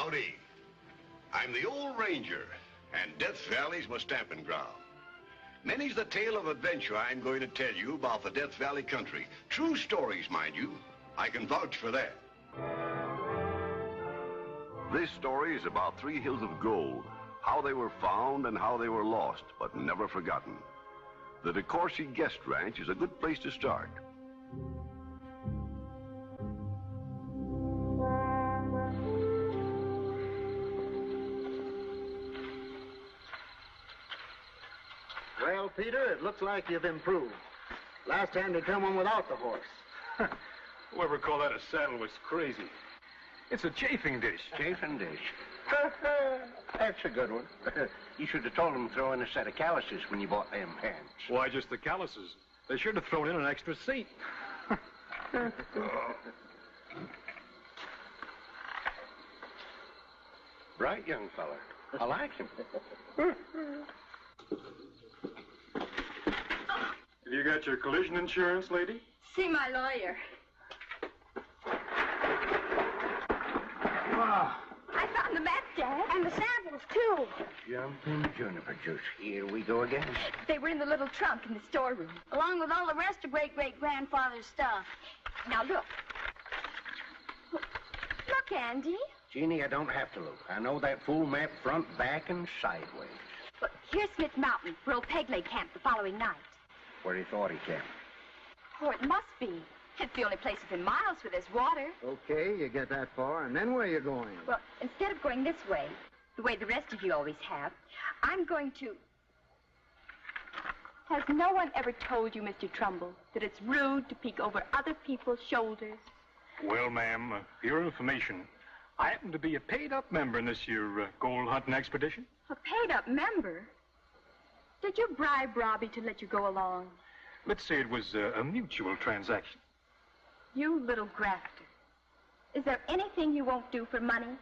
Howdy. I'm the old ranger, and Death Valley's my stamping ground. Many's the tale of adventure I'm going to tell you about the Death Valley country. True stories, mind you. I can vouch for that. This story is about 3 hills of gold, how they were found and how they were lost, but never forgotten. The DeCourcy Guest Ranch is a good place to start. Well, Peter, it looks like you've improved. Last time they come on without the horse. Whoever called that a saddle was crazy. It's a chafing dish. Chafing dish. That's a good one. You should have told them to throw in a set of calluses when you bought them pants. Why just the calluses? They should have thrown in an extra seat. Bright young fella. I like him. Have you got your collision insurance, lady? See my lawyer. Wow. I found the map, Dad, and the samples, too. Jumping juniper juice. Here we go again. They were in the little trunk in the storeroom. Along with all the rest of great-great-grandfather's stuff. Now, look. Look, Andy. Jeannie, I don't have to look. I know that full map front, back, and sideways. Look, here's Smith Mountain, where old Pegleg camped the following night. Where he thought he camped. Oh, it must be. It's the only place within miles where there's water. Okay, you get that far, and then where are you going? Well, instead of going this way, the way the rest of you always have, I'm going to... Has no one ever told you, Mr. Trumbull, that it's rude to peek over other people's shoulders? Well, ma'am, for your information, I happen to be a paid-up member in this here gold hunting expedition. A paid-up member? Did you bribe Robbie to let you go along? Let's say it was a mutual transaction. You little grafter. Is there anything you won't do for money?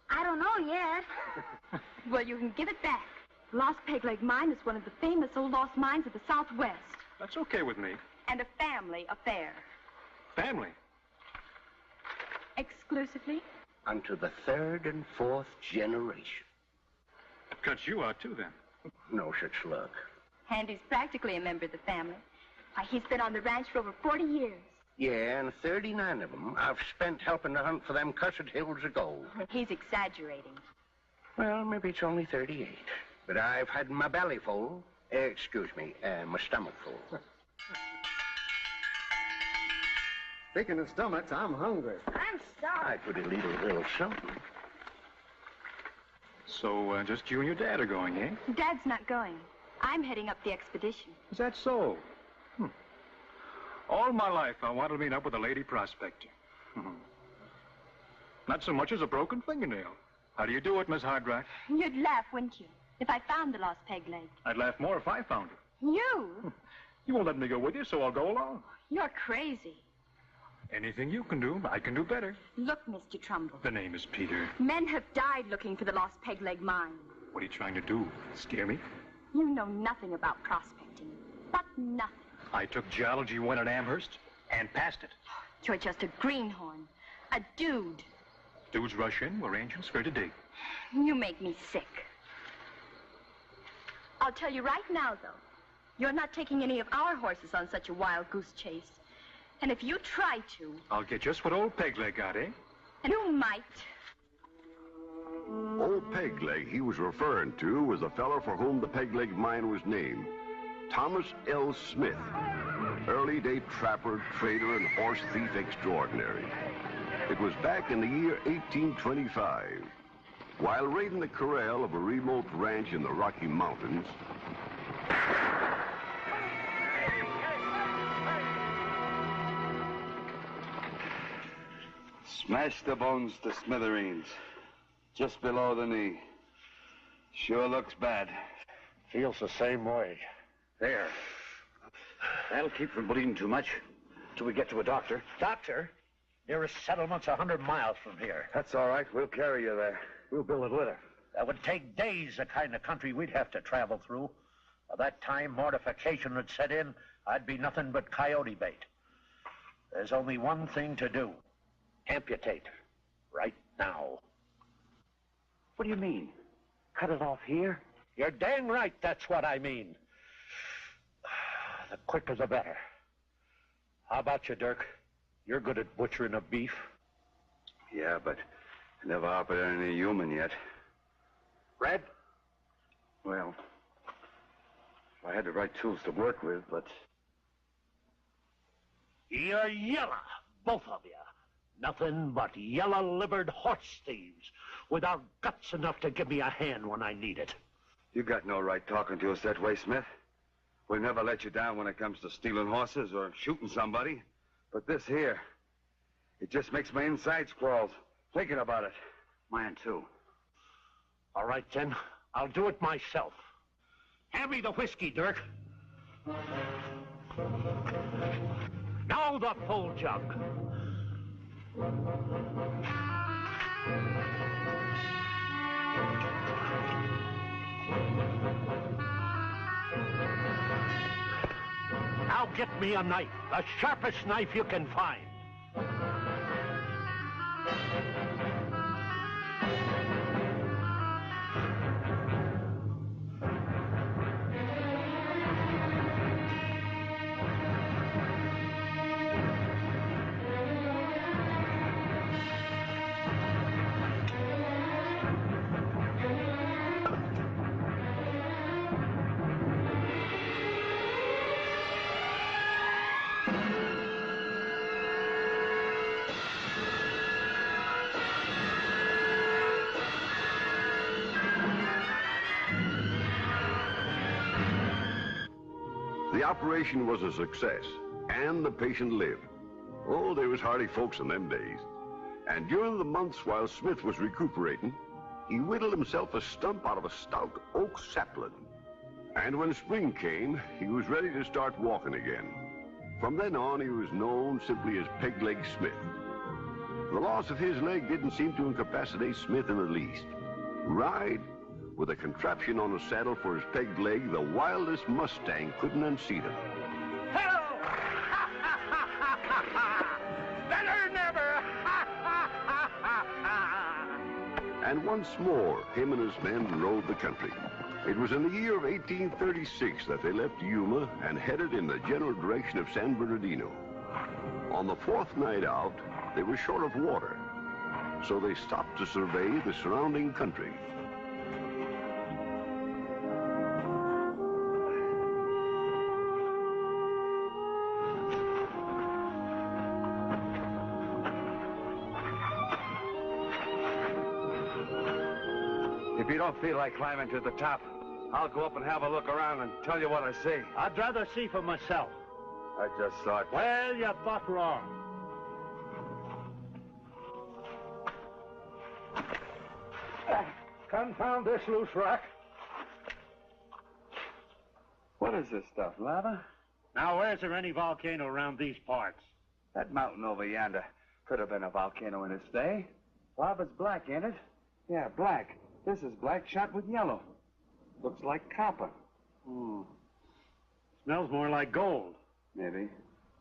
I don't know yet. Well, you can give it back. The Lost Pegleg Mine is one of the famous old lost mines of the Southwest. That's okay with me. And a family affair. Family? Exclusively? Unto the 3rd and 4th generation. It cuts you out, too, then. No such luck. Andy's practically a member of the family. Why, he's been on the ranch for over 40 years. Yeah, and 39 of them I've spent helping to hunt for them cussed hills of gold. He's exaggerating. Well, maybe it's only 38. But I've had my belly full. Excuse me, my stomach full. Speaking of stomachs, I'm hungry. I'm sorry. I could eat a little something. So, just you and your dad are going, eh? Dad's not going. I'm heading up the expedition. Is that so? All my life, I wanted to meet up with a lady prospector. Not so much as a broken fingernail. How do you do it, Miss Hardrock? You'd laugh, wouldn't you, if I found the lost Pegleg? I'd laugh more if I found her. You? You won't let me go with you, so I'll go along. You're crazy. Anything you can do, I can do better. Look, Mr. Trumbull. The name is Peter. Men have died looking for the lost Pegleg mine. What are you trying to do? Scare me? You know nothing about prospecting. But nothing. I took geology 1 at Amherst and passed it. You're just a greenhorn. A dude. Dudes rush in where angels fear to dig. You make me sick. I'll tell you right now, though. You're not taking any of our horses on such a wild goose chase. And if you try to... I'll get just what old Pegleg got, eh? And who might? Old Pegleg he was referring to was the fellow for whom the Pegleg mine was named. Thomas L. Smith, early day trapper, trader, and horse thief extraordinary. It was back in the year 1825. While raiding the corral of a remote ranch in the Rocky Mountains, Smashed the bones to smithereens. Just below the knee. Sure looks bad. Feels the same way. There. That'll keep from bleeding too much till we get to a doctor. Doctor? Nearest settlement's 100 miles from here. That's all right. We'll carry you there. We'll build a litter. That would take days, the kind of country we'd have to travel through. By that time, mortification would set in. I'd be nothing but coyote bait. There's only one thing to do. Amputate. Right now. What do you mean? Cut it off here? You're dang right that's what I mean. The quicker the better. How about you, Dirk? You're good at butchering a beef. Yeah, but I never operated any human yet. Red? Well, I had the right tools to work with, but... You're yellow, both of you. Nothing but yellow-livered horse thieves without guts enough to give me a hand when I need it. You got no right talking to us that way, Smith. We'll never let you down when it comes to stealing horses or shooting somebody. But this here, it just makes my insides crawl thinking about it. Mine, too. All right, then. I'll do it myself. Hand me the whiskey, Dirk. Now the full jug. Now get me a knife, the sharpest knife you can find. The operation was a success, and the patient lived. Oh, there was hardy folks in them days. And during the months while Smith was recuperating, he whittled himself a stump out of a stout oak sapling. And when spring came, he was ready to start walking again. From then on, he was known simply as Pegleg Smith. The loss of his leg didn't seem to incapacitate Smith in the least. Ride, with a contraption on the saddle for his pegged leg, the wildest Mustang couldn't unseat him. Hello! Better never! And once more, him and his men rode the country. It was in the year of 1836 that they left Yuma and headed in the general direction of San Bernardino. On the fourth night out, they were short of water, so they stopped to survey the surrounding country. If you don't feel like climbing to the top, I'll go up and have a look around and tell you what I see. I'd rather see for myself. I just thought... Well, you thought wrong. Confound this loose rock. What is this stuff, lava? Now, where's there any volcano around these parts? That mountain over yonder could have been a volcano in its day. Lava's black, ain't it? Yeah, black. This is black shot with yellow. Looks like copper. Smells more like gold. Maybe.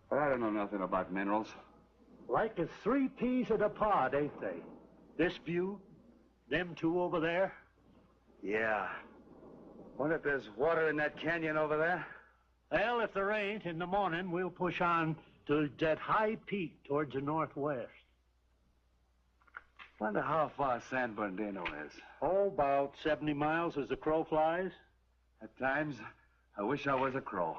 But I don't know nothing about minerals. Like as 3 peas in a pod, ain't they? This view, them two over there. Yeah. Wonder if there's water in that canyon over there? Well, if there ain't, in the morning, we'll push on to that high peak towards the northwest. Wonder how far San Bernardino is. Oh, about 70 miles as the crow flies. At times, I wish I was a crow.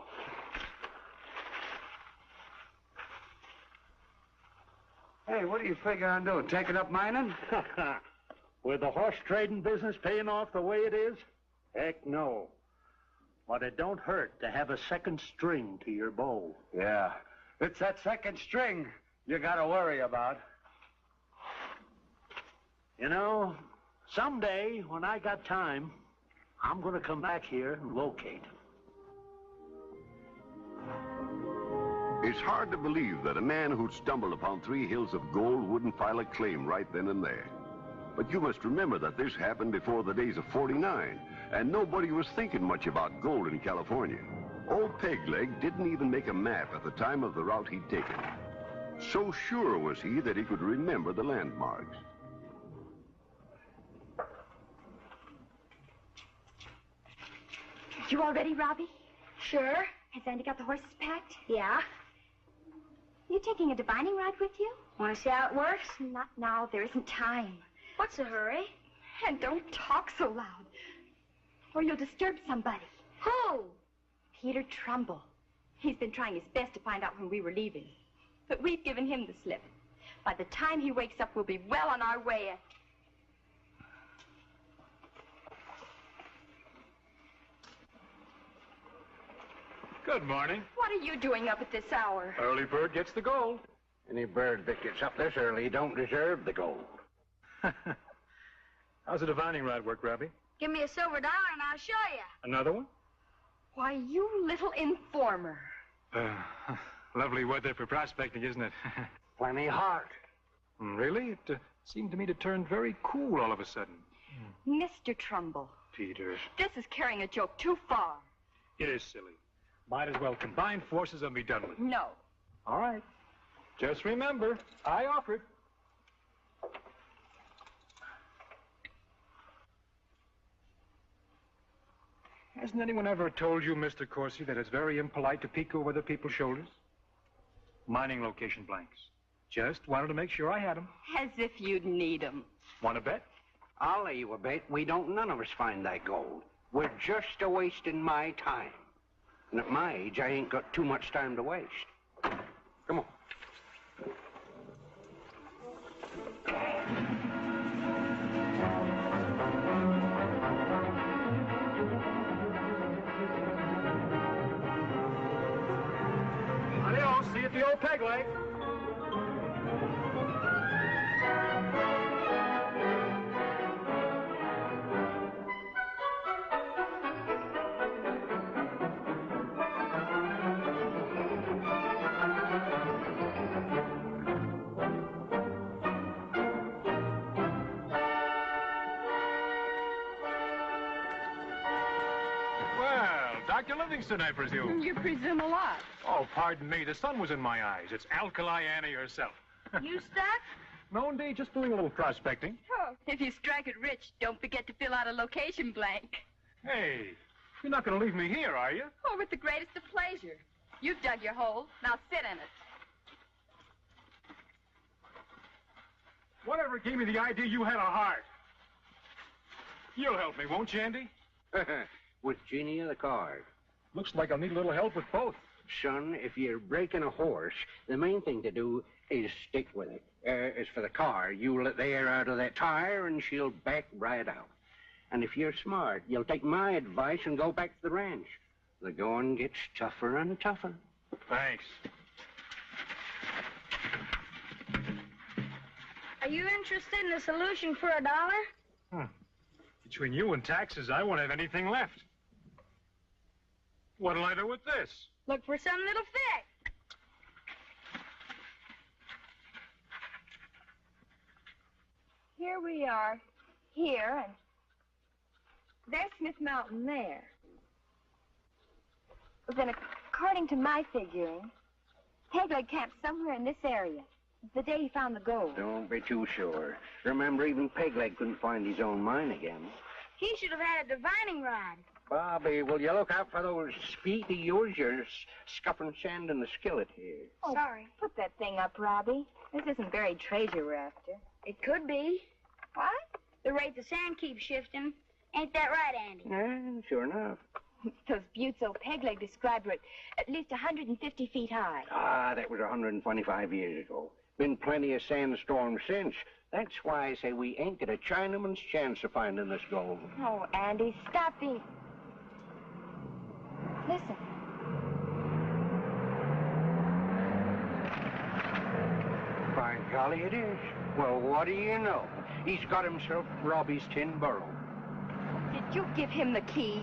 Hey, what do you figure on doing? Taking up mining? With the horse trading business paying off the way it is? Heck no. But it don't hurt to have a second string to your bow. Yeah. It's that second string you gotta worry about. You know, someday, when I got time, I'm gonna come back here and locate. It's hard to believe that a man who'd stumbled upon 3 hills of gold wouldn't file a claim right then and there. But you must remember that this happened before the days of '49, and nobody was thinking much about gold in California. Old Pegleg didn't even make a map at the time of the route he'd taken. So sure was he that he could remember the landmarks. You all ready, Robbie? Sure. Has Andy got the horses packed? Yeah. You taking a divining rod with you? Want to see how it works? Not now. There isn't time. What's the hurry? And don't talk so loud, or you'll disturb somebody. Who? Peter Trumbull. He's been trying his best to find out when we were leaving, but we've given him the slip. By the time he wakes up, we'll be well on our way. Good morning. What are you doing up at this hour? Early bird gets the gold. Any bird that gets up this early don't deserve the gold. How's the divining rod work, Robbie? Give me a silver dollar and I'll show you. Another one? Why, you little informer. Lovely weather for prospecting, isn't it? Plenty hot. Really? It seemed to me to turn very cool all of a sudden. Mr. Trumbull, Peter. this is carrying a joke too far. It is silly. Might as well combine forces and be done with it. No. All right. Just remember, I offered. Hasn't anyone ever told you, Mr. Corsi, that it's very impolite to peek over other people's shoulders? Mining location blanks. Just wanted to make sure I had them. As if you'd need 'em. Want to bet? I'll lay you a bet we don't none of us find that gold. We're just a-wasting my time. And at my age, I ain't got too much time to waste. Come on. Adios. See you at the old Pegleg. Dr. Livingston, I presume. You presume a lot. Oh, pardon me. The sun was in my eyes. It's Alkali Annie herself. You stuck? No, indeed. Just doing a little prospecting. Oh, if you strike it rich, don't forget to fill out a location blank. Hey, you're not going to leave me here, are you? Oh, with the greatest of pleasure. You've dug your hole. Now sit in it. Whatever gave me the idea you had a heart? You'll help me, won't you, Andy? With Jeannie of the card. Looks like I'll need a little help with both. Son, if you're breaking a horse, the main thing to do is stick with it. As for the car, you let the air out of that tire and she'll back right out. And if you're smart, you'll take my advice and go back to the ranch. The going gets tougher and tougher. Thanks. Are you interested in a solution for $1? Between you and taxes, I won't have anything left. What'll I do with this? Look for some that'll fit. Here we are, here, and there's Smith Mountain there. Well, then, according to my figuring, Pegleg camped somewhere in this area the day he found the gold. Don't be too sure. Remember, even Pegleg couldn't find his own mine again. He should have had a divining rod. Bobby, will you look out for those feet of yours? You're scuffing sand in the skillet here. Oh, sorry. Put that thing up, Robbie. This isn't buried treasure we're after. It could be. What? The rate the sand keeps shifting. Ain't that right, Andy? Yeah, sure enough. Those buttes old Pegleg described were at least 150 feet high. Ah, that was 125 years ago. Been plenty of sandstorms since. That's why I say we ain't got a Chinaman's chance of finding this gold. Oh, Andy, stop being... Listen. By golly, it is. Well, what do you know? He's got himself Robbie's tin burro. Did you give him the key?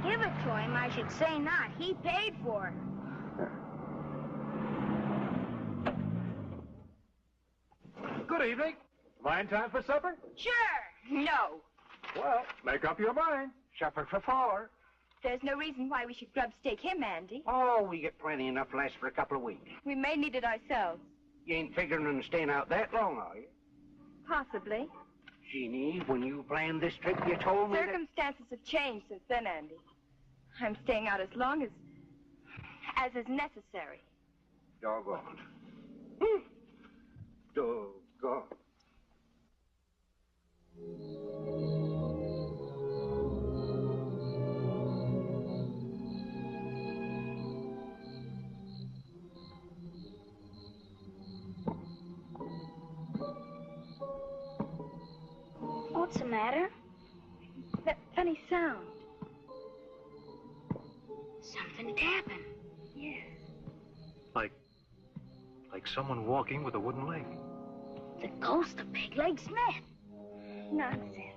Give it to him, I should say not. He paid for it. Good evening. Am I in time for supper? Sure. No. Well, make up your mind. Supper for four. There's no reason why we should grub stake him, Andy. Oh, we get plenty enough last for a couple of weeks. We may need it ourselves. You ain't figuring on staying out that long, are you? Possibly. Jeannie, when you planned this trip, you told me Circumstances have changed since then, Andy. I'm staying out as long as is necessary. Doggone. Doggone. What's the matter? That funny sound. Something tapping. Yes. Like someone walking with a wooden leg. The ghost of Pegleg Smith. Nonsense.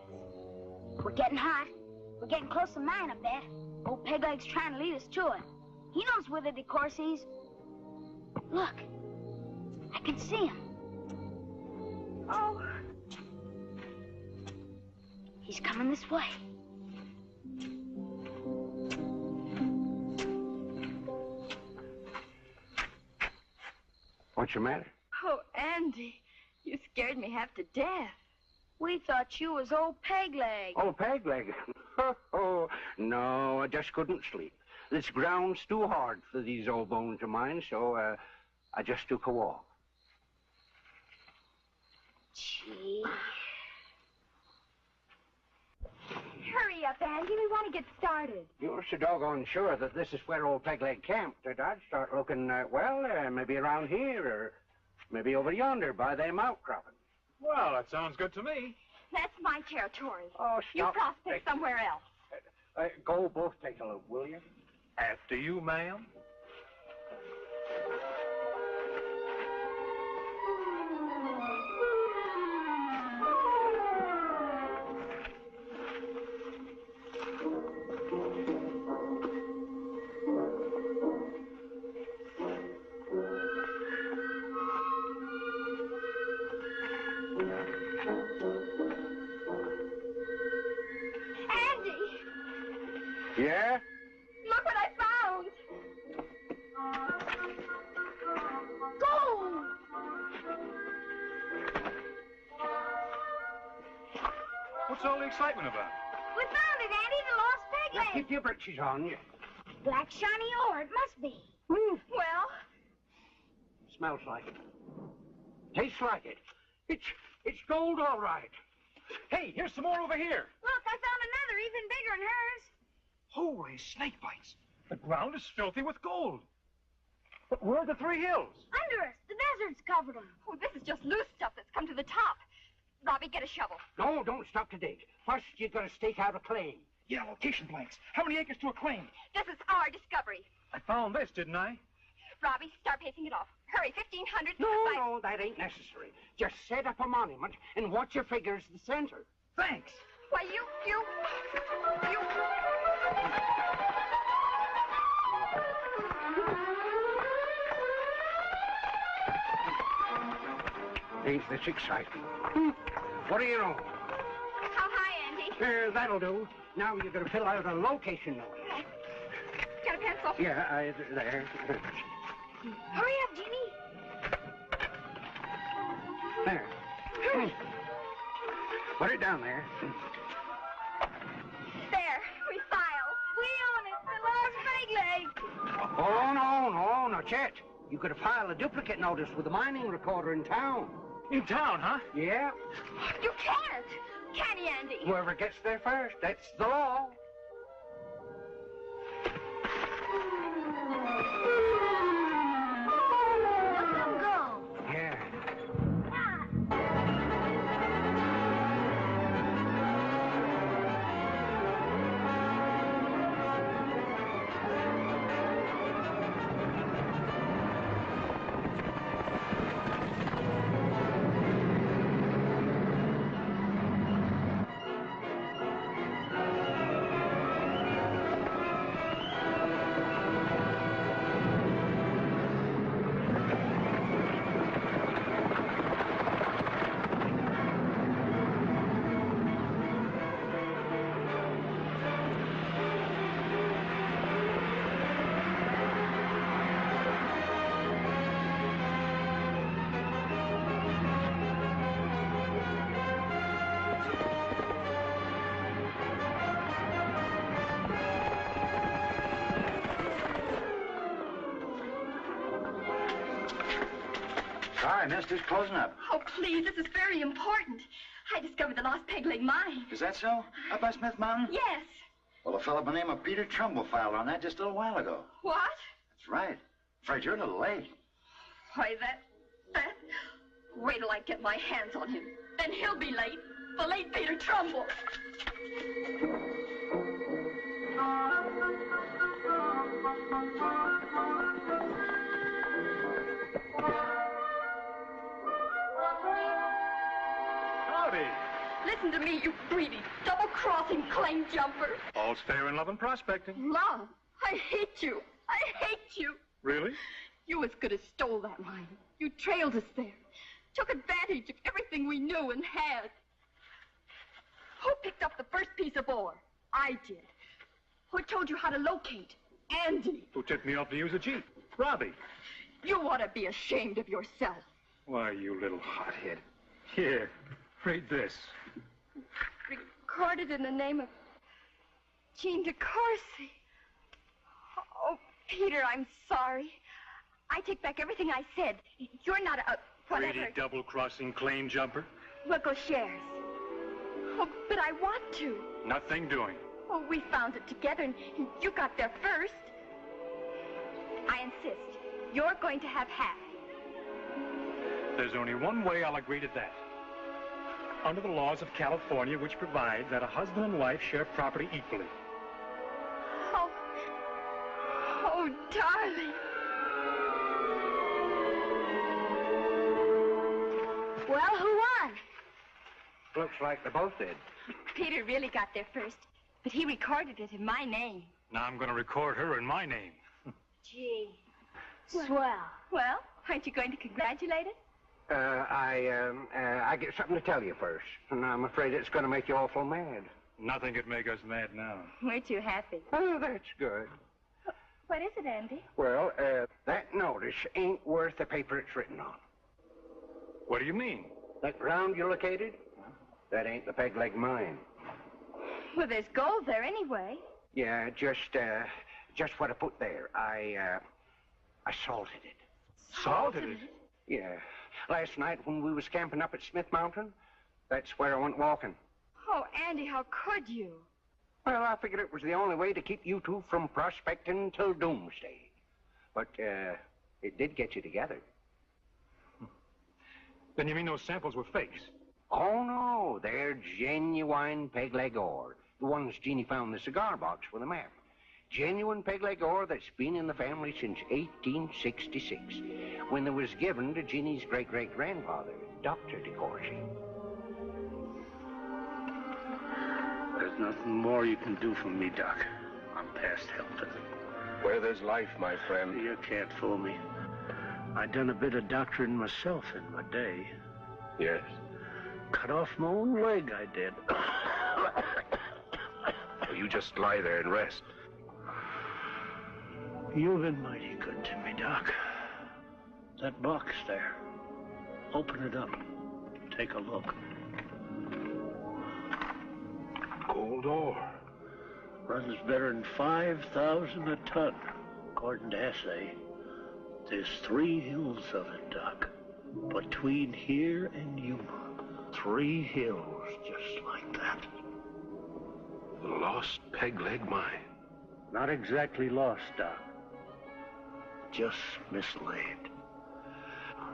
We're getting hot. We're getting close to mine, I bet. Old Pegleg's trying to lead us to it. He knows where the de Courcy's. Look. I can see him. Oh. He's coming this way. What's the matter? Oh, Andy, you scared me half to death. We thought you was old Pegleg. Oh, Pegleg. Oh, no, I just couldn't sleep. This ground's too hard for these old bones of mine, so I just took a walk. Gee. Hurry up, Andy. We want to get started. You're so doggone sure that this is where old Pegleg camped that I'd start looking, maybe around here or maybe over yonder by them outcropping. Well, that sounds good to me. That's my territory. Oh, You stop. prospect somewhere else. Go both take a look, will you? After you, ma'am. Andy! Yeah? Look what I found! Gold! What's all the excitement about? We found it, Andy, the lost Now Pegleg. keep your britches on you. Black shiny ore, it must be. Well, Smells like it. Tastes like it. It's gold, all right. Hey, here's some more over here. Look, I found another even bigger than hers. Holy snake bites. The ground is filthy with gold. But where are the 3 hills? Under us, the desert's covered them. oh, this is just loose stuff that's come to the top. Robbie, get a shovel. No, don't stop to dig. First, you gotta stake out a claim. Yeah, location blanks. How many acres to a claim? This is our discovery. I found this, didn't I? Robbie, start pacing it off. Hurry, 1,500. No, that ain't necessary. Just set up a monument and watch your figures the center. Thanks. Why, you... Ain't this exciting? What do you know? How high, Andy? That'll do. Now you're gonna fill out a location note. Got a pencil? Yeah, there. Hurry up, Jimmy. There. Put it down there. There, we filed. We own it, the lost Pegleg. Oh, no, not yet. You could file a duplicate notice with the mining recorder in town. In town, huh? Yeah. You can't. Can he, Andy? Whoever gets there first, that's the law. Let them go. Yeah. missed. It's closing up. Oh, please, this is very important. I discovered the lost Pegleg mine. Is that so? Up by Smith Mountain? Yes. Well, a fellow by the name of Peter Trumbull filed on that just a little while ago. What? That's right. Afraid you're a little late. Why, that... Wait till I get my hands on him. Then he'll be late. The late Peter Trumbull. Howdy. Listen to me, you greedy, double-crossing claim jumper. All's fair in love and prospecting. Love? I hate you. I hate you. Really? You as good as stole that mine. You trailed us there. Took advantage of everything we knew and had. Who picked up the first piece of ore? I did. Who told you how to locate? Andy. Who tipped me off to use a Jeep? Robbie. You ought to be ashamed of yourself. Why, you little hothead. Here, read this. Recorded in the name of Jean de Courcy. Oh, Peter, I'm sorry. I take back everything I said. You're not a... whatever. Greedy double-crossing claim jumper. We'll go shares. Oh, but I want to. Nothing doing. Oh, we found it together, and you got there first. I insist. You're going to have half. There's only one way I'll agree to that. Under the laws of California, which provide that a husband and wife share property equally. Oh, darling. Well, who won? Looks like they both did. Peter really got there first, but he recorded it in my name. Now I'm going to record her in my name. Gee, swell. Well, aren't you going to congratulate it? I get something to tell you first, and I'm afraid it's going to make you awful mad. Nothing could make us mad now. We're too happy. Oh, that's good. What is it, Andy? Well, that notice ain't worth the paper it's written on. What do you mean? That ground you located? That ain't the Pegleg mine. Well, there's gold there anyway. Yeah, just what I put there. I salted it. Salted it? Yeah. Last night when we was camping up at Smith Mountain, that's where I went walking. Oh, Andy, how could you? Well, I figured it was the only way to keep you two from prospecting till doomsday. But, it did get you together. Then you mean those samples were fakes? Oh, no. They're genuine Pegleg ore. The ones Jeannie found in the cigar box with a map. Genuine Pegleg ore that's been in the family since 1866, when it was given to Jeannie's great-great-grandfather, Dr. de Courcy. There's nothing more you can do for me, Doc. I'm past helping. Where there's life, my friend. You can't fool me. I done a bit of doctoring myself in my day. Yes. Cut off my own leg, I did. Well, you just lie there and rest. You've been mighty good to me, Doc. That box there. Open it up. Take a look. Gold ore. Runs better than 5,000 a ton, according to assay. There's 3 hills of it, Doc. Between here and Yuma. 3 hills just like that. The lost Pegleg mine. Not exactly lost, Doc. Just mislaid.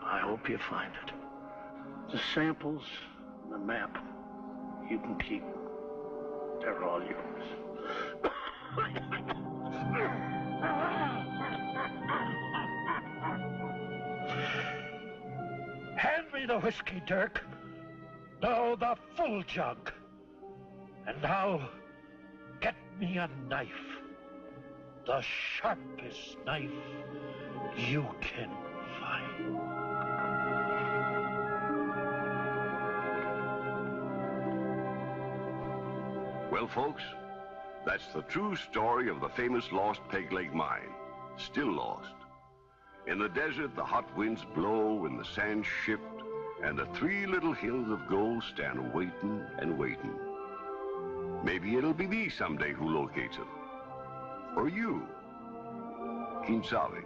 I hope you find it. The samples, the map, you can keep. They're all yours. Hand me the whiskey, Dirk. No, the full jug. And now, get me a knife. The sharpest knife you can find. Well, folks, that's the true story of the famous lost Pegleg mine. Still lost. In the desert, the hot winds blow and the sand shift, and the 3 little hills of gold stand waiting and waiting. Maybe it'll be me someday who locates it. Or you. Quien sabe?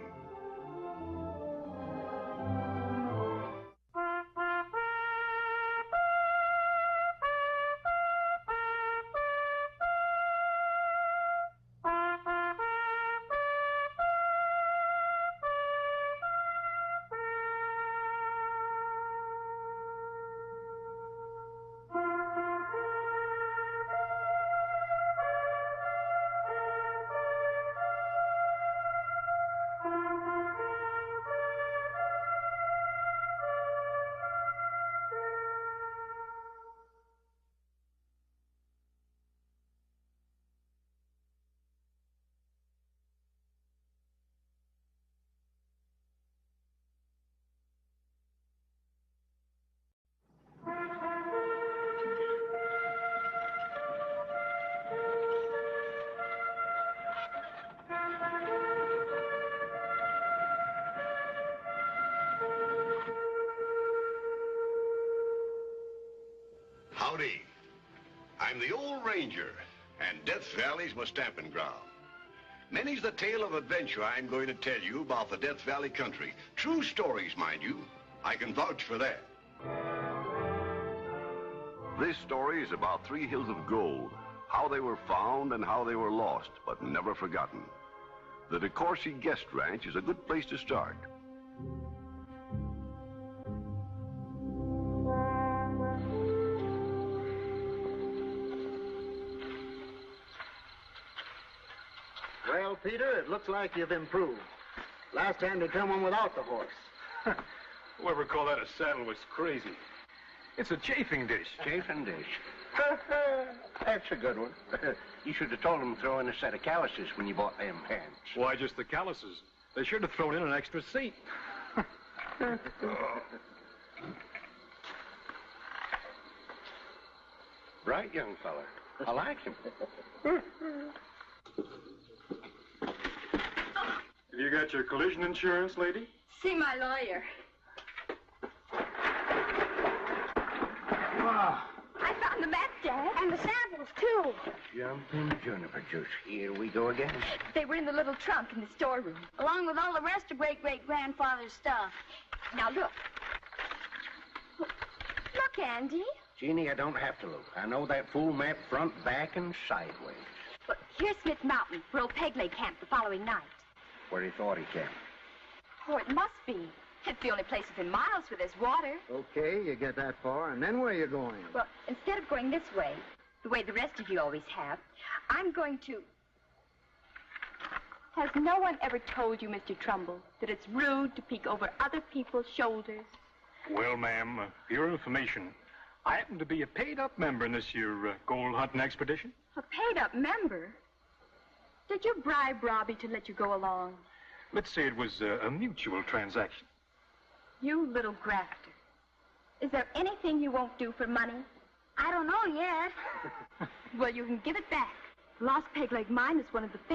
Howdy. I'm the old ranger, and Death Valley's my stamping ground. Many's the tale of adventure I'm going to tell you about the Death Valley country. True stories, mind you. I can vouch for that. This story is about 3 hills of gold, how they were found and how they were lost, but never forgotten. The DeCourcy Guest Ranch is a good place to start. Well, Peter, it looks like you've improved. Last time they come on without the horse. Whoever called that a saddle was crazy. It's a chafing dish. Chafing dish. That's a good one. You should have told them to throw in a set of calluses when you bought them pants. Why just the calluses? They should have thrown in an extra seat. Bright young fella. I like him. Have you got your collision insurance, lady? See my lawyer. Wow. I found the map, Dad. And the samples, too. Jumping juniper juice. Here we go again. They were in the little trunk in the storeroom. Along with all the rest of great-great-grandfather's stuff. Now, look. Look, Andy. Jeannie, I don't have to look. I know that fool map front, back, and sideways. Look, here's Smith Mountain, where old Pegleg camped the following night. Where he thought he camped. Oh, it must be. It's the only place within miles where there's water. Okay, you get that far, and then where are you going? Well, instead of going this way, the way the rest of you always have, I'm going to... Has no one ever told you, Mr. Trumbull, that it's rude to peek over other people's shoulders? Well, ma'am, for your information, I happen to be a paid-up member in this here gold hunting expedition. A paid-up member? Did you bribe Robbie to let you go along? Let's say it was a mutual transaction. You little grafter. Is there anything you won't do for money? I don't know yet. Well, you can give it back. Lost Pegleg mine is one of the things.